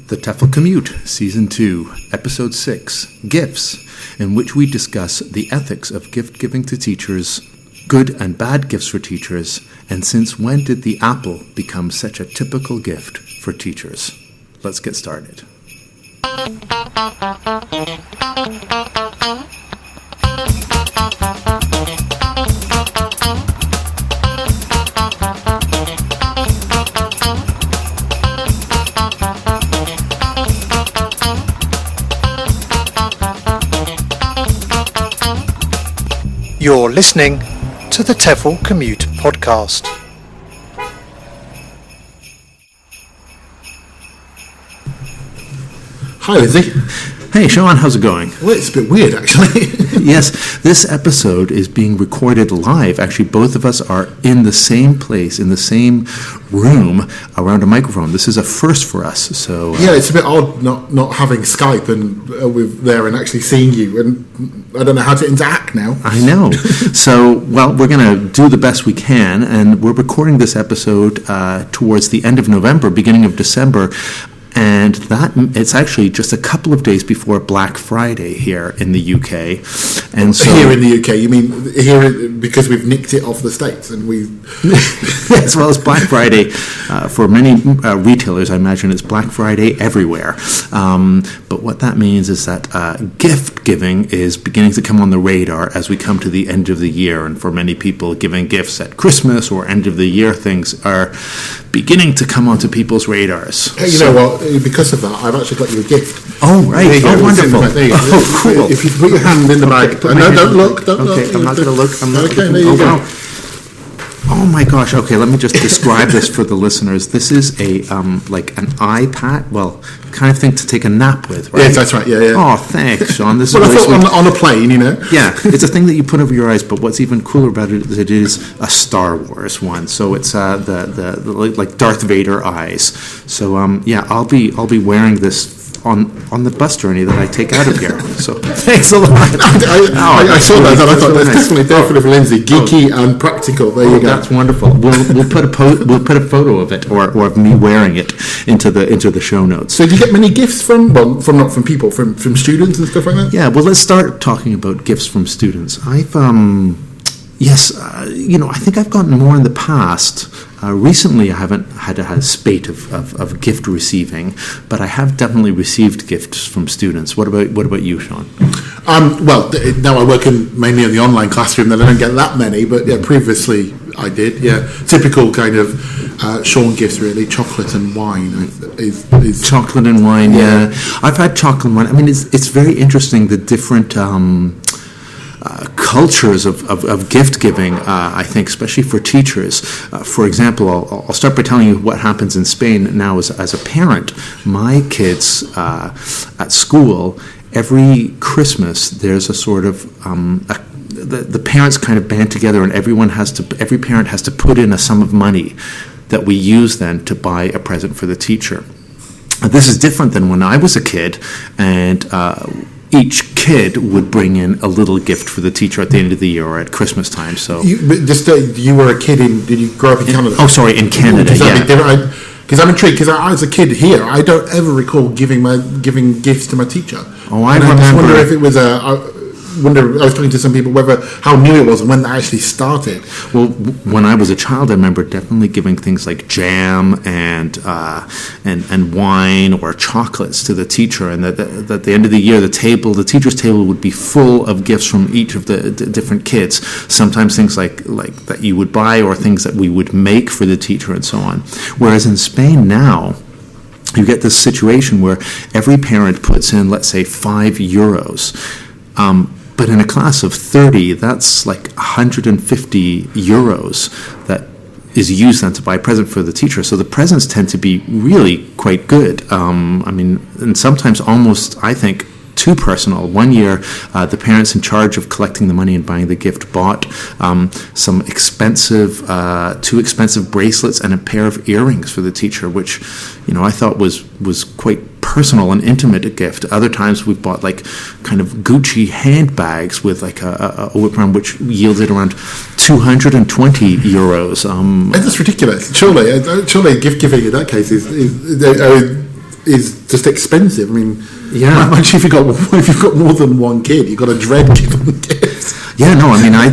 The TEFL Commute, Season 2, Episode 6, Gifts, in which we discuss the ethics of gift-giving to teachers, good and bad gifts for teachers, and since when did the apple become such a typical gift for teachers? Let's get started. You're listening to the TEFL Commute podcast. Hi, Lindsay. Hey, Shaun, how's it going? Well, it's a bit weird, actually. Yes, this episode is being recorded live. Actually, both of us are in the same place, in the same room, around a microphone. This is a first for us, so... Yeah, it's a bit odd not having Skype and we're there and actually seeing you, and I don't know how to interact now. I know. So, well, we're going to do the best we can, and we're recording this episode towards the end of November, beginning of December. And it's actually just a couple of days before Black Friday here in the UK. And so here in the UK, you mean here because we've nicked it off the States and we... As well as Black Friday. For many retailers, I imagine it's Black Friday everywhere. But what that means is that gift giving is beginning to come on the radar as we come to the end of the year. And for many people, giving gifts at Christmas or end of the year things are beginning to come onto people's radars. Hey, you know what? Because of that, I've actually got you a gift. Oh, right. Oh, wonderful. Oh, cool. If you put your hand in the bag. No, don't look. Don't look. Okay, I'm not going to look. I'm not okay, there you go. Wow. Oh my gosh. Okay, let me just describe this for the listeners. This is a like an iPad, kind of thing to take a nap with, right? Yes, that's right. Yeah. Oh, thanks, Shaun. This well, is I really thought on a plane, you know. Yeah, it's a thing that you put over your eyes. But what's even cooler about it is it is a Star Wars one. So it's the like Darth Vader eyes. So yeah, I'll be wearing this on the bus journey that I take out of here. So thanks a lot. I saw that and I thought that's definitely for Lindsay. Geeky and practical. There you go. That's wonderful. We'll put a photo of it or of me wearing it into the show notes. So do you get many gifts from not from people, from students and stuff like that? Yeah, well, let's start talking about gifts from students. I've yes, I think I've gotten more in the past. Recently, I haven't had a spate of gift receiving, but I have definitely received gifts from students. What about you, Shaun? Well, now I work mainly in the online classroom, then I don't get that many, but yeah, previously I did. Yeah, typical kind of Shaun gifts, really. Chocolate and wine is chocolate and wine. Yeah, I've had chocolate and wine. I mean, it's very interesting the different. Cultures of gift giving, I think, especially for teachers. For example, I'll start by telling you what happens in Spain now as a parent. My kids at school, every Christmas, there's a sort of the parents kind of band together, and every parent has to put in a sum of money that we use then to buy a present for the teacher. This is different than when I was a kid, and each kid would bring in a little gift for the teacher at the end of the year or at Christmas time. So you were a kid did you grow up in Canada? Oh, sorry, in Canada, yeah. Because I'm intrigued, because I was a kid here, I don't ever recall giving gifts to my teacher. Oh, I just remember. wonder if it was I was talking to some people how new it was and when that actually started. Well, when I was a child, I remember definitely giving things like jam and wine or chocolates to the teacher, and that at the end of the year, the teacher's table would be full of gifts from each of the different kids. Sometimes things like that you would buy or things that we would make for the teacher and so on. Whereas in Spain now, you get this situation where every parent puts in, let's say, €5. But in a class of 30, that's like €150 that is used then to buy a present for the teacher. So the presents tend to be really quite good. And sometimes almost, I think, too personal. One year, the parents in charge of collecting the money and buying the gift bought some too expensive bracelets and a pair of earrings for the teacher, which, I thought was quite personal and intimate a gift. Other times we've bought like kind of Gucci handbags with like a whip around, which yielded around €220. That's ridiculous. Surely gift giving in that case is is just expensive. I mean, Yeah. imagine if you've got more than one kid, you've got to dread giving gifts. Yeah, no, I mean, I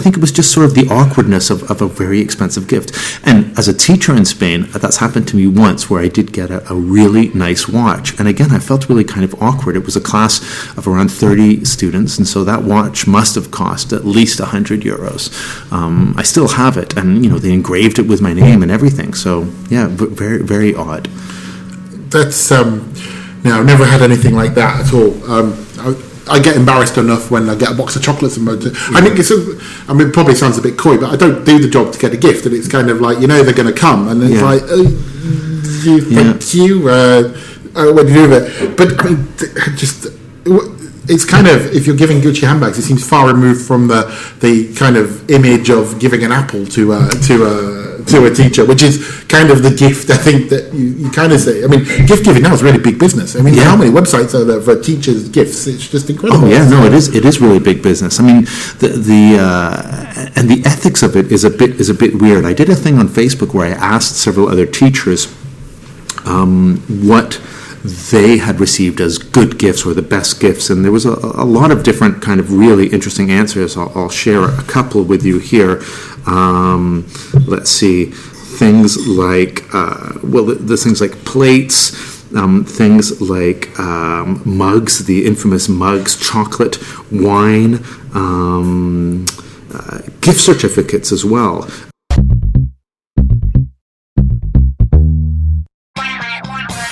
think it was just sort of the awkwardness of a very expensive gift. And as a teacher in Spain, that's happened to me once where I did get a really nice watch. And again, I felt really kind of awkward. It was a class of around 30 students, and so that watch must have cost at least €100. I still have it, and, they engraved it with my name and everything. So, yeah, very, very odd. That's, I've never had anything like that at all. I get embarrassed enough when I get a box of chocolates and I think it probably sounds a bit coy, but I don't do the job to get a gift, and it's kind of like, they're going to come, and it's like, thank you, what do you do with it? But I mean, it's kind of, if you're giving Gucci handbags, it seems far removed from the kind of image of giving an apple to a teacher, which is kind of the gift, I think, that you kind of say. I mean, gift giving now is really big business. I mean, how many websites are there for teachers' gifts? It's just incredible. Oh yeah, no, it is really big business. I mean, the ethics of it is a bit weird. I did a thing on Facebook where I asked several other teachers what they had received as good gifts or the best gifts, and there was a lot of different kind of really interesting answers. I'll share a couple with you here. Let's see, things like there's things like plates, things like mugs, the infamous mugs, chocolate, wine, gift certificates as well.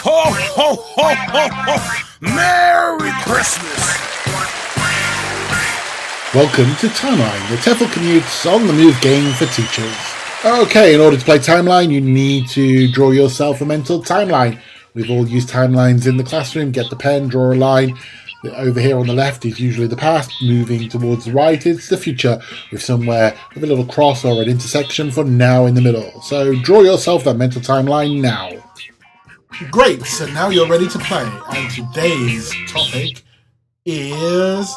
Ho, ho, ho, ho, ho! Merry Christmas! Welcome to Timeline, the TEFL Commute's on-the-move game for teachers. Okay, in order to play Timeline, you need to draw yourself a mental timeline. We've all used timelines in the classroom. Get the pen, draw a line. Over here on the left is usually the past. Moving towards the right is the future, with somewhere with a little cross or an intersection for now in the middle. So draw yourself that mental timeline now. Great, so now you're ready to play, and today's topic is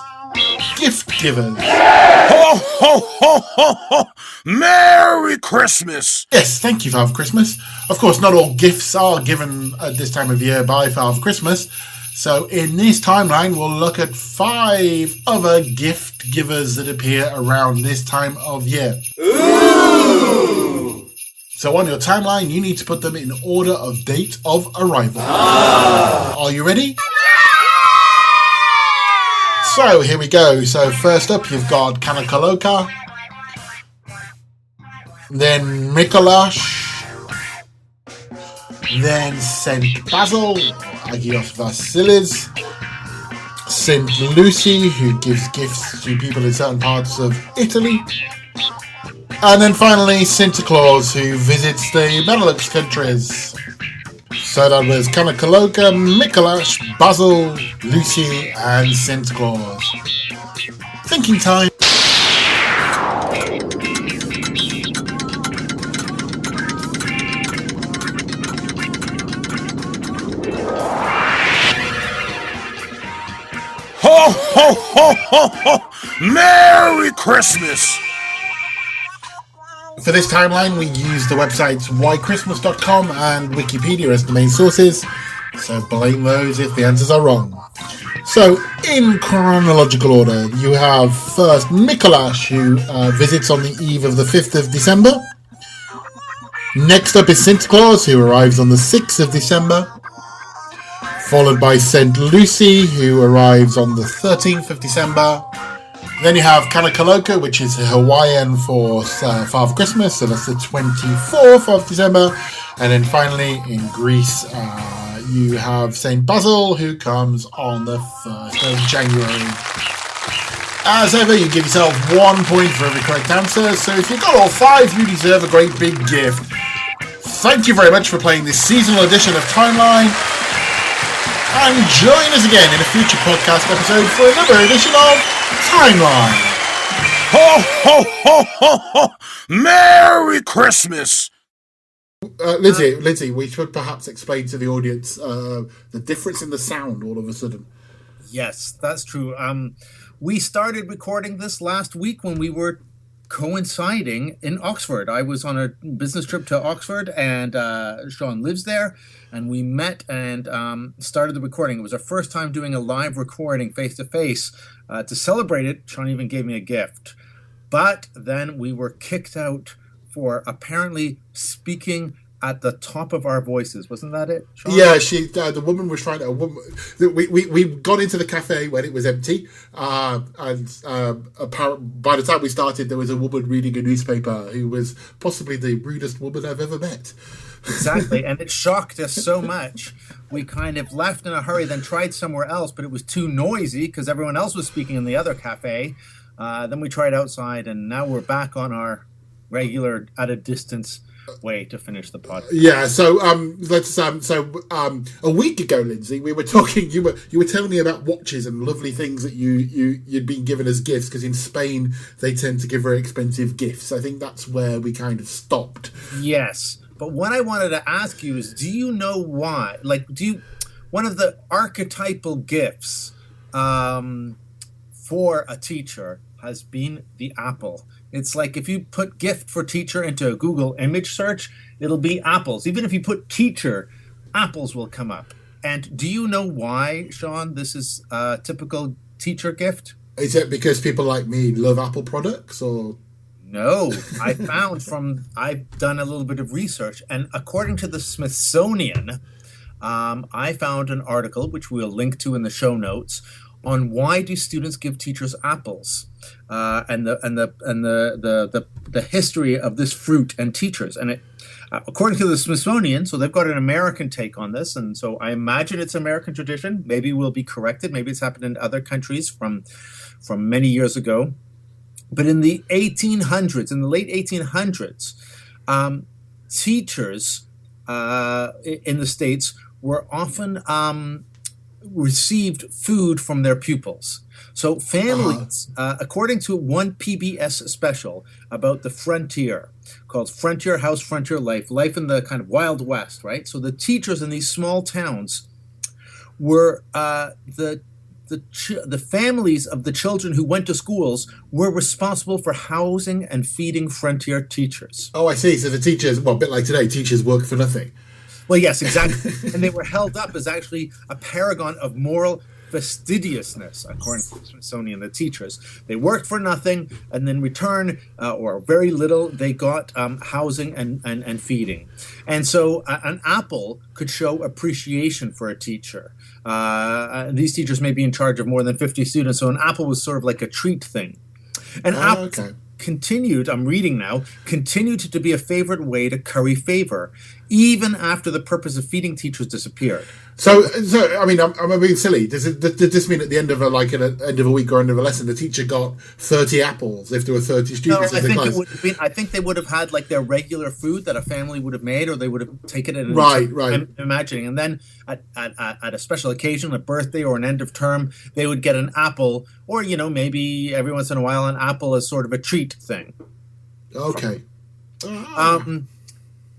gift givers. Ho, ho, ho, ho, ho! Merry Christmas! Yes, thank you, Father Christmas. Of course, not all gifts are given at this time of year by Father Christmas. So in this timeline, we'll look at 5 other gift givers that appear around this time of year. Ooh! So on your timeline, you need to put them in order of date of arrival. Are you ready? So here we go. So first up, you've got Kanakaloka, then Mikolash, then Saint Basil, Agios Vasilis, Saint Lucy, who gives gifts to people in certain parts of Italy, and then finally Santa Claus, who visits the Benelux countries. So that was Kanakaloka, Mikolash, Basil, Lucy, and Santa Claus. Thinking time. Ho, ho, ho, ho, ho! Merry Christmas! For this timeline, we use the websites whychristmas.com and Wikipedia as the main sources, so blame those if the answers are wrong. So, in chronological order, you have first Mikolash, who visits on the eve of the 5th of December. Next up is Santa Claus, who arrives on the 6th of December. Followed by St. Lucy, who arrives on the 13th of December. Then you have Kanakaloka, which is Hawaiian for Father Christmas, so that's the 24th of December. And then finally, in Greece, you have St. Basil, who comes on the 1st of January. As ever, you give yourself 1 point for every correct answer, so if you got all 5, you deserve a great big gift. Thank you very much for playing this seasonal edition of Timeline, and join us again in a future podcast episode for another edition of Timeline. Ho, ho, ho, ho, ho! Merry Christmas! Lindsay, we should perhaps explain to the audience the difference in the sound all of a sudden. Yes, that's true. We started recording this last week when we were coinciding in Oxford. I was on a business trip to Oxford, and Shaun lives there, and we met and started the recording. It was our first time doing a live recording face to face. To celebrate it, Shaun even gave me a gift. But then we were kicked out for apparently speaking at the top of our voices. Wasn't that it, Shaun? Yeah, the woman was trying to. We got into the cafe when it was empty, and by the time we started, there was a woman reading a newspaper who was possibly the rudest woman I've ever met. Exactly, and it shocked us so much. We kind of left in a hurry, then tried somewhere else, but it was too noisy because everyone else was speaking in the other cafe. Then we tried outside, and now we're back on our regular at a distance way to finish the podcast. Yeah, so a week ago, Lindsay, we were talking. You were telling me about watches and lovely things that you'd been given as gifts, because in Spain they tend to give very expensive gifts. I think that's where we kind of stopped. Yes, but what I wanted to ask you is, do you know why? One of the archetypal gifts for a teacher has been the apple. It's like if you put gift for teacher into a Google image search, it'll be apples. Even if you put teacher, apples will come up. And do you know why, Shaun, this is a typical teacher gift? Is it because people like me love Apple products, or? No, I've done a little bit of research, and according to the Smithsonian, I found an article, which we'll link to in the show notes, on why do students give teachers apples, and the history of this fruit and teachers. And it, according to the Smithsonian, so they've got an American take on this, and so I imagine it's American tradition. Maybe we'll be corrected. Maybe it's happened in other countries from many years ago. But in the 1800s, in the late 1800s, teachers in the States were often received food from their pupils. So families, according to one PBS special about the frontier called Frontier House, Frontier Life, life in the kind of Wild West, right? So the teachers in these small towns were the families of the children who went to schools were responsible for housing and feeding frontier teachers. Oh, I see. So the teachers, well, a bit like today, teachers work for nothing. Well, yes, exactly. And they were held up as actually a paragon of moral fastidiousness, according to the Smithsonian, the teachers. They worked for nothing, and in return, or very little, they got housing and feeding. And so an apple could show appreciation for a teacher. These teachers may be in charge of more than 50 students, so an apple was sort of like a treat thing. And apples continued, I'm reading now, continued to be a favorite way to curry favor, even after the purpose of feeding teachers disappeared. So I mean, I'm being silly. Does this mean at the end of end of a week or end of a lesson, the teacher got 30 apples if there were 30 students in the class? I think they would have had like their regular food that a family would have made, or they would have taken it. Right. I'm imagining, and then at a special occasion, a birthday or an end of term, they would get an apple, or maybe every once in a while, an apple as sort of a treat thing. Okay.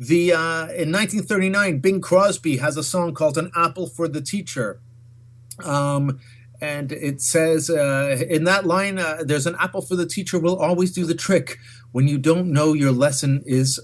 In 1939, Bing Crosby has a song called "An Apple for the Teacher," and it says in that line, "There's an apple for the teacher will always do the trick when you don't know your lesson is."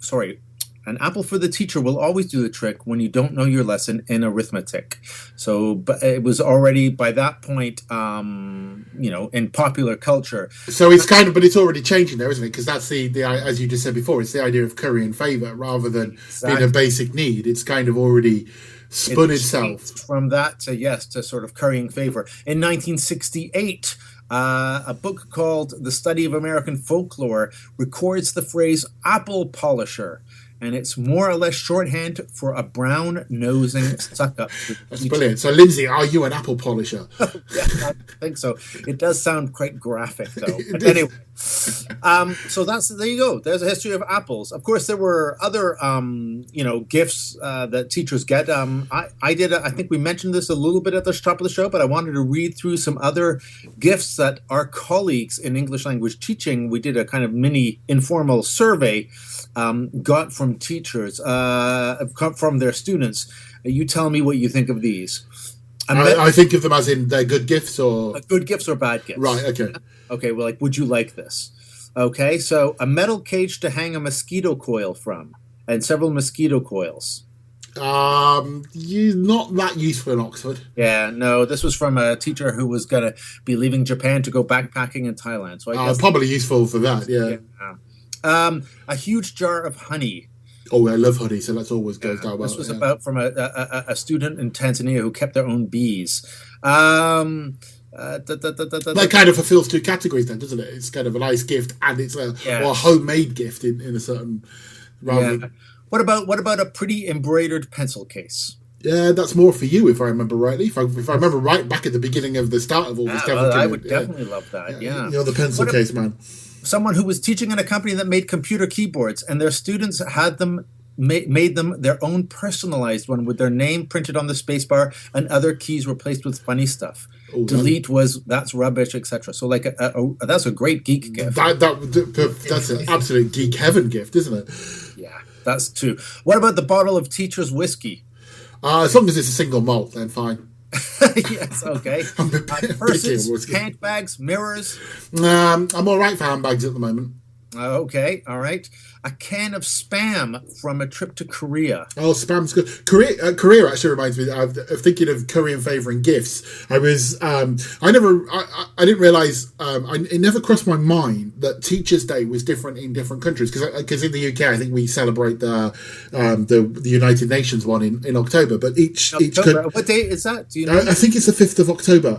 Sorry. An apple for the teacher will always do the trick when you don't know your lesson in arithmetic. So, but it was already by that point, in popular culture. So it's but it's already changing there, isn't it? Because that's the as you just said before, it's the idea of currying favor rather than being a basic need. It's kind of already spun itself from that to sort of currying favor. In 1968. A book called The Study of American Folklore records the phrase apple polisher, and it's more or less shorthand for a brown-nosing suck-up. That's brilliant. So, Lindsay, are you an apple polisher? Yeah, I think so. It does sound quite graphic, though. But anyway, so there you go. There's a history of apples. Of course, there were other, gifts that teachers get. I think we mentioned this a little bit at the top of the show, but I wanted to read through some other gifts that our colleagues in English language teaching, we did a kind of mini informal survey, got from teachers, from their students. You tell me what you think of these. I think of them as in they're good gifts or... Good gifts or bad gifts. Right, okay. Okay, well, would you like this? Okay, so a metal cage to hang a mosquito coil from, and several mosquito coils. Not that useful in Oxford. Yeah, no, this was from a teacher who was going to be leaving Japan to go backpacking in Thailand. So I guess Probably useful for that, yeah. A huge jar of honey. Oh, I love honey, so that's always goes down well. This was about from a student in Tanzania who kept their own bees. That kind of fulfills two categories then, doesn't it? It's kind of a nice gift and it's a homemade gift in a certain... What about a pretty embroidered pencil case? Yeah, that's more for you, if I remember rightly. If I remember right back at the beginning of the start of all this... I would definitely love that, yeah. You're the pencil case man. Someone who was teaching in a company that made computer keyboards, and their students had them made them their own personalized one with their name printed on the spacebar, and other keys were placed with funny stuff. Delete that's rubbish, etc. So like that's a great geek gift. That's an absolute geek heaven gift, isn't it? Yeah, that's true. What about the bottle of teacher's whiskey? As long as it's a single malt, then fine. Yes, okay. Purses, handbags, mirrors. I'm all right for handbags at the moment. Okay, all right. A can of Spam from a trip to Korea. Oh, Spam's good. Korea actually reminds me of thinking of Korean favouring gifts. I didn't realise, it never crossed my mind that Teachers' Day was different in different countries. Because in the UK, I think we celebrate the United Nations one in October. But each what date is that? Do you know? I think it's the 5th of October.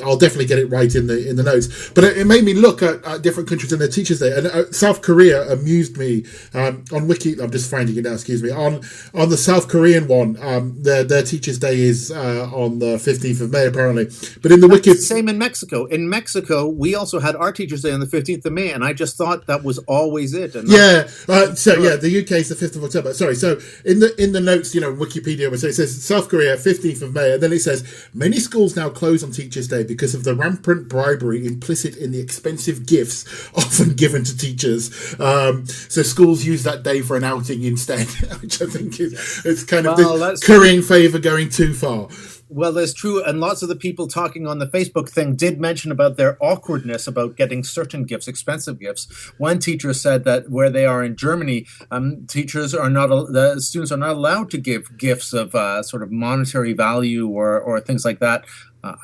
I'll definitely get it right in the notes. But it made me look at different countries and their Teachers' Day. And South Korea amused me on Wiki. I'm just finding it now. Excuse me. On the South Korean one, their Teachers' Day is on the 15th of May apparently. But in the Wiki, same in Mexico. In Mexico, we also had our Teachers' Day on the 15th of May, and I just thought that was always it. And the UK is the 5th of October. Sorry. So in the notes, Wikipedia, it says South Korea 15th of May, and then it says many schools now close on Teachers' Day because of the rampant bribery implicit in the expensive gifts often given to teachers. So schools use that day for an outing instead, which I think it's kind of the currying favour going too far. Well, that's true, and lots of the people talking on the Facebook thing did mention about their awkwardness about getting certain gifts, expensive gifts. One teacher said that where they are in Germany, the students are not allowed to give gifts of sort of monetary value or things like that. But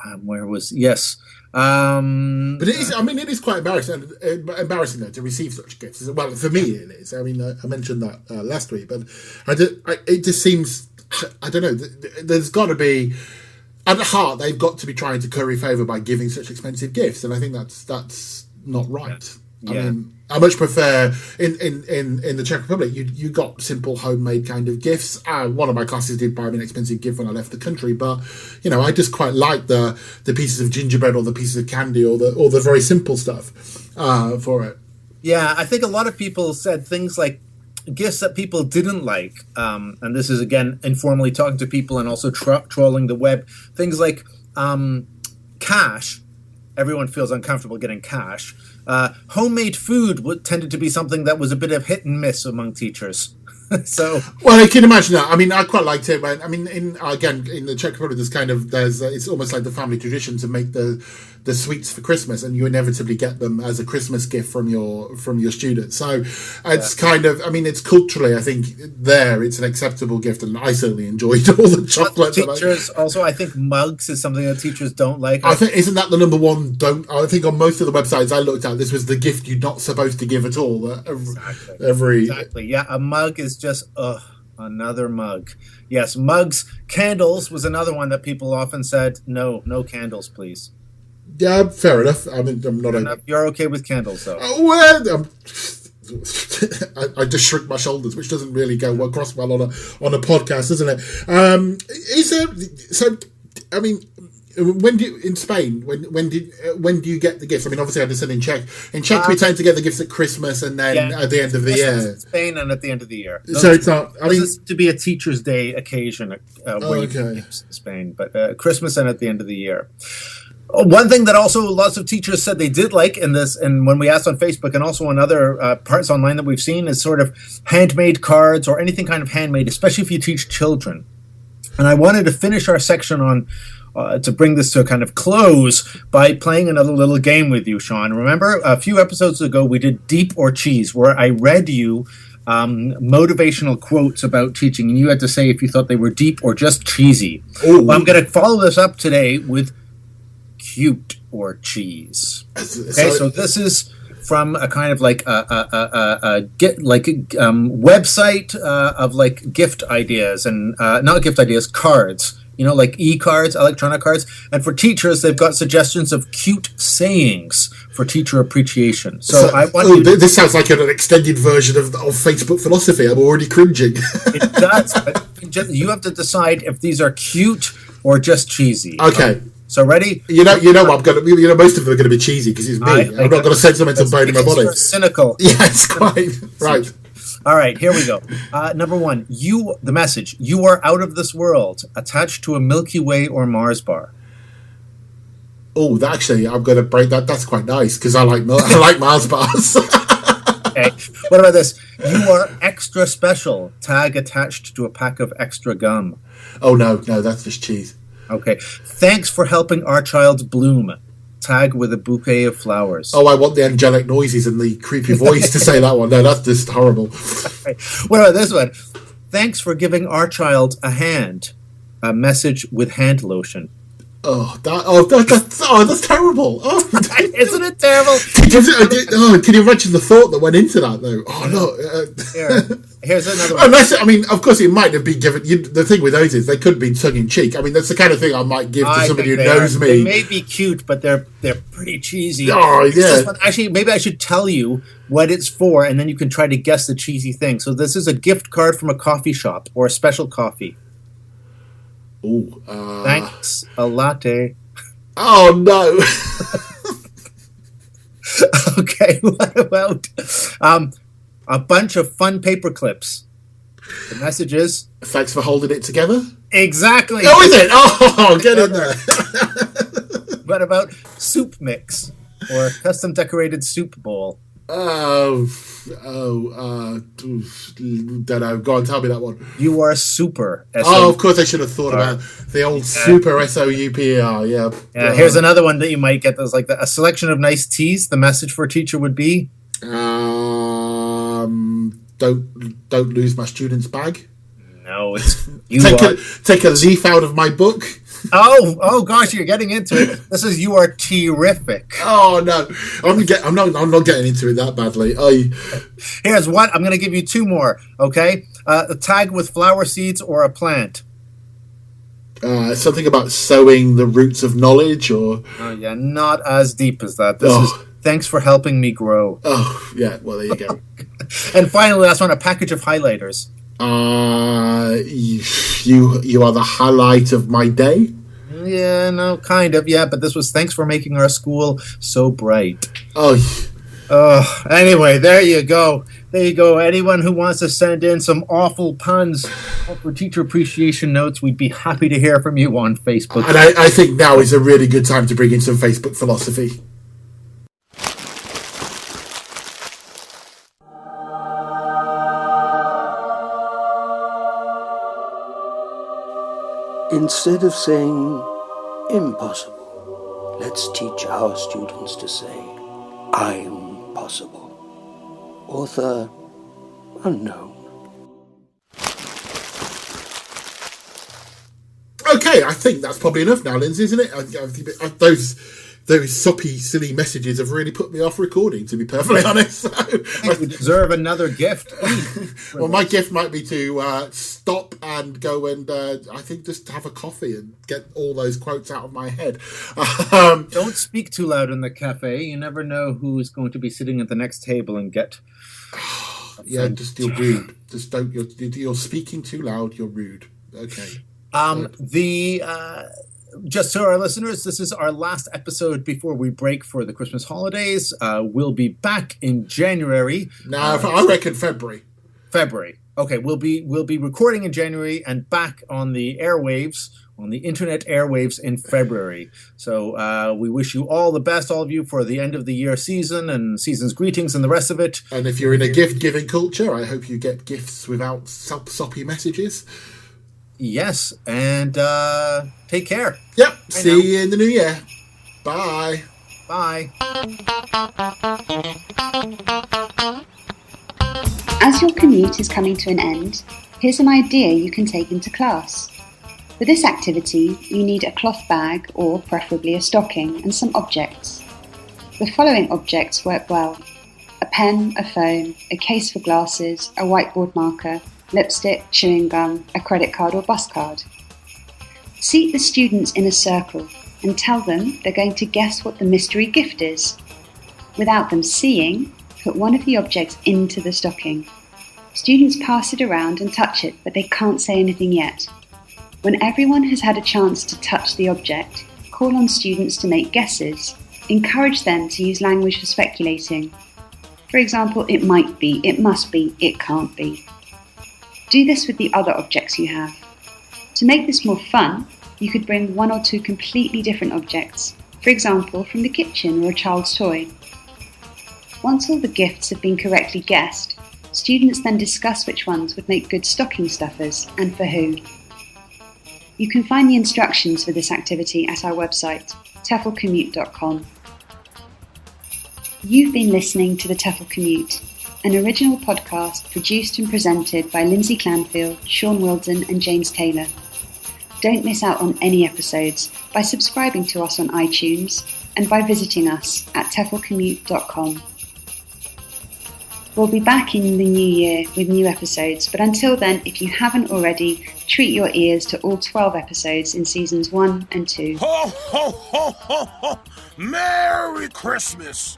it is quite embarrassing though to receive such gifts. Well, for me it is. I mean, I mentioned that last week, but it just seems, I don't know. There's got to be, at heart, they've got to be trying to curry favour by giving such expensive gifts, and I think that's not right. Yeah. I mean, I much prefer in the Czech Republic. You got simple homemade kind of gifts. One of my classes did buy me an expensive gift when I left the country, but I just quite like the pieces of gingerbread or the pieces of candy or the very simple stuff for it. Yeah, I think a lot of people said things like gifts that people didn't like, and this is again informally talking to people and also trolling the web. Things like cash. Everyone feels uncomfortable getting cash. Homemade food tended to be something that was a bit of hit and miss among teachers. Well, I can imagine that. I mean, I quite liked it. But I mean, in the Czech Republic, it's almost like the family tradition to make the sweets for Christmas, and you inevitably get them as a Christmas gift from your students. So it's kind of, I mean, it's culturally, I think it's an acceptable gift, and I certainly enjoyed all the chocolate. Teachers also, I think mugs is something that teachers don't like. I think isn't that the number one? I think on most of the websites I looked at, this was the gift you're not supposed to give at all. Exactly. Yeah, a mug is just another mug. Yes, mugs. Candles was another one that people often said, no candles, please. Yeah, fair enough. I mean, I'm not. You're okay with candles, though. I just shrunk my shoulders, which doesn't really go across well on a podcast, doesn't it? I mean, when do you, in Spain? When do you get the gifts? I mean, obviously, I understand in Czech. In Czech, we tend to get the gifts at Christmas and then at the end of the year. In Spain and at the end of the year. So it's not. I mean, it's to be a Teachers' Day occasion where you get gifts in Spain, but Christmas and at the end of the year. One thing that also lots of teachers said they did like in this, and when we asked on Facebook and also on other parts online that we've seen, is sort of handmade cards or anything kind of handmade, especially if you teach children. And I wanted to finish our section to bring this to a kind of close by playing another little game with you, Shaun. Remember, a few episodes ago, we did Deep or Cheese, where I read you motivational quotes about teaching, and you had to say if you thought they were deep or just cheesy. Well, I'm going to follow this up today with Cute or Cheese. Okay, so this is from a kind of like a website of like gift ideas and not gift ideas, cards. Like e-cards, electronic cards. And for teachers, they've got suggestions of cute sayings for teacher appreciation. So I want this sounds like an extended version of Facebook philosophy. I'm already cringing. It does. But you have to decide if these are cute or just cheesy. Okay. So ready? What I'm gonna. Most of them are going to be cheesy because it's me. I'm not going to sentimental bone in my body. You're cynical. Yeah, it's quite right. All right, here we go. Number one, the message, you are out of this world, attached to a Milky Way or Mars bar. Oh, actually, I'm going to break that. That's quite nice because I like Mars bars. Okay. What about this? You are extra special, tag attached to a pack of extra gum. Oh, no, that's just cheese. Okay. Thanks for helping our child bloom. Tag with a bouquet of flowers. Oh, I want the angelic noises and the creepy voice to say that one. No, that's just horrible. What about this one? Thanks for giving our child a hand. A message with hand lotion. That's terrible. Oh, isn't it terrible? Can you imagine the thought that went into that, though? Oh, no. Here's another one. Unless, of course, it might have been given. The thing with those is they could be tongue in cheek. That's the kind of thing I might give to somebody who knows me. They may be cute, but they're pretty cheesy. Oh, yeah. Actually, maybe I should tell you what it's for, and then you can try to guess the cheesy thing. So this is a gift card from a coffee shop or a special coffee. Oh, thanks, a latte. Oh no. Okay, what about a bunch of fun paper clips? The message is, thanks for holding it together. Exactly. Oh, is it? Oh, get in there. What about soup mix or custom decorated soup bowl? Don't know. Go on, tell me that one. You are super. Oh, of course I should have thought about the old super SOUPER. Yeah. Here's another one that you might get. There's like a selection of nice teas. The message for a teacher would be, don't lose my student's bag. No, it's take a leaf out of my book. Oh gosh, you're getting into it. This is you are terrific. Oh no, I'm not getting into it that badly. Here's what I'm going to give you two more. Okay, a tag with flower seeds or a plant. Something about sowing the roots of knowledge, or not as deep as that. This is thanks for helping me grow. Oh yeah, well there you go. And finally, last one, a package of highlighters. You are the highlight of my day. Yeah, no, kind of, yeah. But this was thanks for making our school so bright. Anyway, there you go. Anyone who wants to send in some awful puns for teacher appreciation notes, we'd be happy to hear from you on Facebook. And I think now is a really good time to bring in some Facebook philosophy. Instead of saying impossible, let's teach our students to say I'm possible. Author unknown. Okay, I think that's probably enough now, Lindsay, isn't it? Those soppy, silly messages have really put me off recording, to be perfectly honest. I think we deserve another gift. Well, my gift might be to stop and go and, I think, just have a coffee and get all those quotes out of my head. Don't speak too loud in the cafe. You never know who is going to be sitting at the next table and get... Yeah, just you're rude. Just don't. You're speaking too loud. You're rude. Okay. Just to our listeners, this is our last episode before we break for the Christmas holidays. We'll be back in January. No, I reckon February. February. Okay, we'll be recording in January and back on the airwaves, on the internet airwaves in February. So we wish you all the best, all of you, for the end of the year season and season's greetings and the rest of it. And if you're in a gift-giving culture, I hope you get gifts without soppy messages. Yes, and take care. Yep. Bye See now. you in the new year. Bye. Bye. As your commute is coming to an end, here's an idea you can take into class. For this activity, you need a cloth bag or preferably a stocking and some objects. The following objects work well: a pen, a phone, a case for glasses, a whiteboard marker, lipstick, chewing gum, a credit card or bus card. Seat the students in a circle and tell them they're going to guess what the mystery gift is. Without them seeing, put one of the objects into the stocking. Students pass it around and touch it, but they can't say anything yet. When everyone has had a chance to touch the object, call on students to make guesses. Encourage them to use language for speculating. For example, it might be, it must be, it can't be. Do this with the other objects you have. To make this more fun, you could bring one or two completely different objects, for example, from the kitchen or a child's toy. Once all the gifts have been correctly guessed, students then discuss which ones would make good stocking stuffers and for who. You can find the instructions for this activity at our website, TEFLcommute.com. You've been listening to the TEFL Commute, an original podcast produced and presented by Lindsay Clanfield, Shaun Wilden and James Taylor. Don't miss out on any episodes by subscribing to us on iTunes and by visiting us at TEFLcommute.com. We'll be back in the new year with new episodes, but until then, if you haven't already, treat your ears to all 12 episodes in seasons 1 and 2. Ho, ho, ho, ho, ho! Merry Christmas!